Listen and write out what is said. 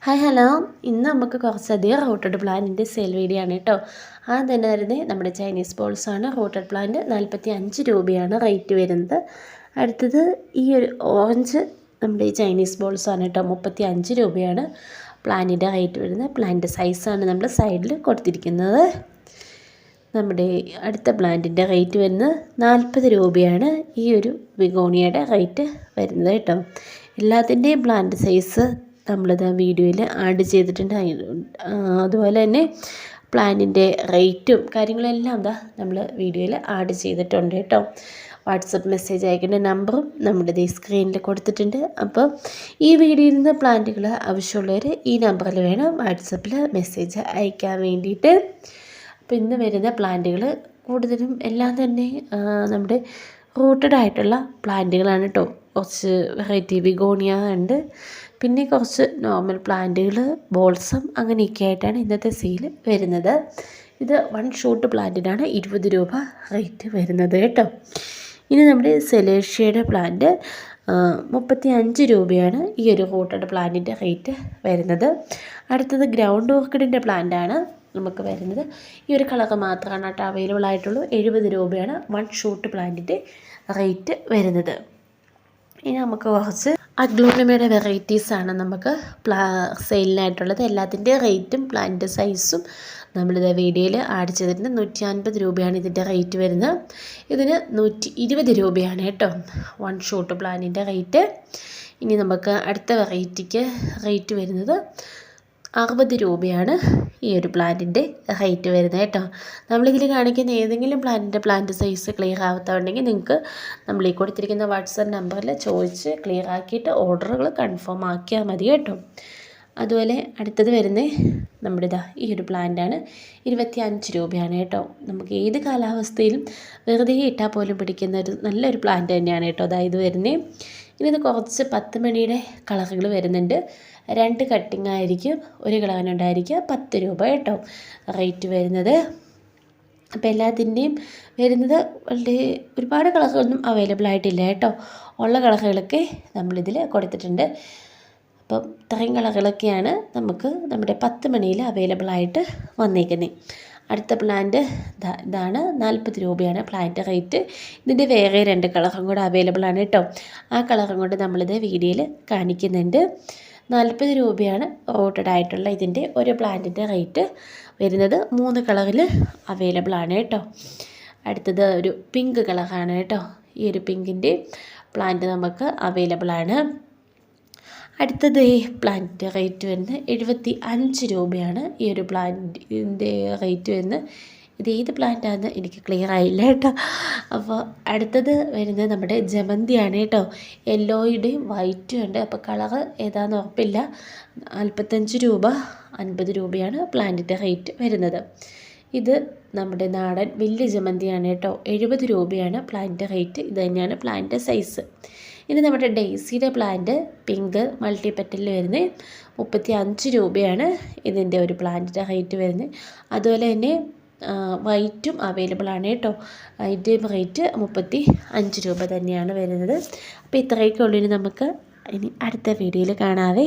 Hi hello, ഇന്ന് നമുക്ക് കുറച്ചധികം റൂട്ടഡ് പ്ലാന്റിൻ്റെ സെയിൽ വീഡിയോ ആണ് കേട്ടോ. ആദ്യം തന്നെ വരുന്നത് നമ്മുടെ ചൈനീസ് ബോൾസാണ്. റൂട്ടഡ് പ്ലാന്റ് 45 രൂപയാണ് റേറ്റ് വരുന്നത്. അടുത്തത് ഈ ഒരു ഓറഞ്ച് നമ്മുടെ ഈ ചൈനീസ് ബോൾസാണ് കേട്ടോ. 35 രൂപയാണ് പ്ലാന്റിൻ്റെ റേറ്റ് വരുന്നത്. പ്ലാന്റ് സൈസാണ് നമ്മൾ സൈഡിൽ കൊടുത്തിരിക്കുന്നത്. നമ്മുടെ അടുത്ത പ്ലാന്റിൻ്റെ റേറ്റ് വരുന്നത് 40 രൂപയാണ് ഈ ഒരു ബിഗോണിയയുടെ റേറ്റ് വരുന്നത് കേട്ടോ. എല്ലാത്തിൻ്റെയും പ്ലാന്റ് സൈസ് നമ്മളിത് വീഡിയോയിൽ ആഡ് ചെയ്തിട്ടുണ്ട്. അതുപോലെ തന്നെ പ്ലാനിൻ്റെ റേറ്റും കാര്യങ്ങളെല്ലാം നമ്മൾ വീഡിയോയിൽ ആഡ് ചെയ്തിട്ടുണ്ട് കേട്ടോ. വാട്സപ്പ് മെസ്സേജ് അയക്കേണ്ട നമ്പറും നമ്മുടെ സ്ക്രീനിൽ കൊടുത്തിട്ടുണ്ട്. അപ്പോൾ ഈ വീഡിയോയിൽ നിന്ന് പ്ലാന്റുകൾ ആവശ്യമുള്ളവർ ഈ നമ്പറിൽ വേണം വാട്സപ്പിൽ മെസ്സേജ് അയക്കാൻ വേണ്ടിയിട്ട്. അപ്പോൾ ഇന്ന് വരുന്ന പ്ലാന്റുകൾ കൂടുതലും എല്ലാം തന്നെ നമ്മുടെ റൂട്ടഡ് ആയിട്ടുള്ള പ്ലാന്റുകളാണ് കേട്ടോ. കുറച്ച് വെറൈറ്റി ബിഗോണിയ ഉണ്ട്, പിന്നെ കുറച്ച് നോർമൽ പ്ലാന്റുകൾ, ബോൾസം അങ്ങനെയൊക്കെ ആയിട്ടാണ് ഇന്നത്തെ സെയിൽ വരുന്നത്. ഇത് 1 ഷൂട്ട് പ്ലാന്റിനാണ് 20 രൂപ റേറ്റ് വരുന്നത് കേട്ടോ. ഇനി നമ്മുടെ സെലേഷ്യയുടെ പ്ലാന്റ് 35 രൂപയാണ് ഈ ഒരു റൂട്ടഡ് പ്ലാന്റിൻ്റെ റേറ്റ് വരുന്നത്. അടുത്തത് ഗ്രൗണ്ട് ഓർക്കിഡിൻ്റെ പ്ലാന്റാണ് നമുക്ക് വരുന്നത്. ഈ ഒരു കളർ മാത്രമാണ് കേട്ടോ അവൈലബിൾ ആയിട്ടുള്ളൂ. 70 രൂപയാണ് 1 ഷൂട്ട് പ്ലാന്റിൻ്റെ റേറ്റ് വരുന്നത്. ഇനി നമുക്ക് കുറച്ച് അഗ്ലോണിമയുടെ വെറൈറ്റീസാണ് നമുക്ക് സെയിലിനായിട്ടുള്ളത്. എല്ലാത്തിൻ്റെ റേറ്റും പ്ലാന്റ് സൈസും നമ്മളിത് വീഡിയോയിൽ ആഡ് ചെയ്തിട്ടുണ്ട്. 150 രൂപയാണ് ഇതിൻ്റെ റേറ്റ് വരുന്നത്. ഇതിന് 120 രൂപയാണ് കേട്ടോ 1 ഷൂട്ട് പ്ലാന്റിൻ്റെ റേറ്റ്. ഇനി നമുക്ക് അടുത്ത വെറൈറ്റിക്ക് റേറ്റ് വരുന്നത് 60 രൂപയാണ് ഈ ഒരു പ്ലാന്റിൻ്റെ റേറ്റ് വരുന്നത് കേട്ടോ. നമ്മളിതിൽ കാണിക്കുന്ന ഏതെങ്കിലും പ്ലാന്റ് സൈസ് ക്ലിയർ ആവാത്തതുണ്ടെങ്കിൽ നിങ്ങൾക്ക് നമ്മൾ ഈ കൊടുത്തിരിക്കുന്ന വാട്സപ്പ് നമ്പറിൽ ചോദിച്ച് ക്ലിയർ ആക്കിയിട്ട് ഓർഡറുകൾ കൺഫേം ആക്കിയാൽ മതി കേട്ടോ. അതുപോലെ അടുത്തത് വരുന്നത് നമ്മുടെ ഈ ഒരു പ്ലാന്റാണ്. 25 രൂപയാണ് കേട്ടോ. നമുക്ക് ഏത് കാലാവസ്ഥയിലും വെറുതെ ഇട്ടാൽ പോലും പിടിക്കുന്ന ഒരു നല്ലൊരു പ്ലാന്റ് തന്നെയാണ് കേട്ടോ. അതായത് വരുന്നത് ഇനി കുറച്ച് 10 മണിയുടെ കളറുകൾ വരുന്നുണ്ട്. 2 കട്ടിങ് ആയിരിക്കും, ഒരു കളറിനുണ്ടായിരിക്കുക. 10 രൂപ കേട്ടോ റേറ്റ് വരുന്നത്. അപ്പോൾ എല്ലാത്തിൻ്റെയും വരുന്നത് വളരെ ഒരുപാട് കളറുകളൊന്നും അവൈലബിൾ ആയിട്ടില്ല കേട്ടോ. ഉള്ള കളറുകളൊക്കെ നമ്മളിതിൽ കൊടുത്തിട്ടുണ്ട്. അപ്പം ഇത്രയും കളറുകളൊക്കെയാണ് നമുക്ക് നമ്മുടെ 10 മണിയിൽ അവൈലബിൾ ആയിട്ട് വന്നേക്കുന്നത്. അടുത്ത പ്ലാന്റ് ഇതാണ്. 40 രൂപയാണ് പ്ലാന്റ് റേറ്റ്. ഇതിൻ്റെ വേറെ 2 കളറും കൂടെ അവൈലബിൾ ആണ് കേട്ടോ. ആ കളറും കൊണ്ട് നമ്മളിത് വീഡിയോയിൽ കാണിക്കുന്നുണ്ട്. 40 രൂപയാണ് റൂട്ടഡ് ആയിട്ടുള്ള ഇതിൻ്റെ ഒരു പ്ലാന്റിൻ്റെ റേറ്റ് വരുന്നത്. 3 കളറിൽ അവൈലബിൾ ആണ് കേട്ടോ. അടുത്തത് ഒരു പിങ്ക് കളറാണ് കേട്ടോ. ഈ ഒരു പിങ്കിൻ്റെ പ്ലാന്റ് നമുക്ക് അവൈലബിൾ ആണ്. അടുത്തത് ഈ പ്ലാന്റിൻ്റെ റേറ്റ് വരുന്നത് 75 രൂപയാണ് ഈ ഒരു പ്ലാന്റിൻ്റെ റേറ്റ് വരുന്നത്. ഇത് ഏത് പ്ലാന്റാണെന്ന് എനിക്ക് ക്ലിയർ ആയില്ല കേട്ടോ. അപ്പോൾ അടുത്തത് വരുന്നത് നമ്മുടെ ജമന്തിയാണ് കേട്ടോ. യെല്ലോയുടെയും വൈറ്റും ഉണ്ട്. അപ്പോൾ കളറ് ഏതാണെന്ന് ഉറപ്പില്ല. 45 രൂപ 50 രൂപയാണ് പ്ലാന്റിൻ്റെ റേറ്റ് വരുന്നത്. ഇത് നമ്മുടെ നാടൻ വലിയ ജമന്തിയാണ് കേട്ടോ. 70 രൂപയാണ് പ്ലാന്റിൻ്റെ റേറ്റ്. ഇത് തന്നെയാണ് പ്ലാന്റിൻ്റെ സൈസ്. ഇനി നമ്മുടെ ഡെയ്സിയുടെ പ്ലാന്റ് പിങ്ക് മൾട്ടിപെറ്റലിൽ വരുന്നത് 35 രൂപയാണ് ഇതിൻ്റെ ഒരു പ്ലാന്റിൻ്റെ റേറ്റ് വരുന്നത്. അതുപോലെ തന്നെ വൈറ്റും അവൈലബിൾ ആണ് കേട്ടോ. അതിൻ്റെയും റേറ്റ് 35 രൂപ തന്നെയാണ് വരുന്നത്. അപ്പോൾ ഇത്രയൊക്കെ ഉള്ളൂ. നമുക്ക് ഇനി അടുത്ത വീഡിയോയിൽ കാണാവേ.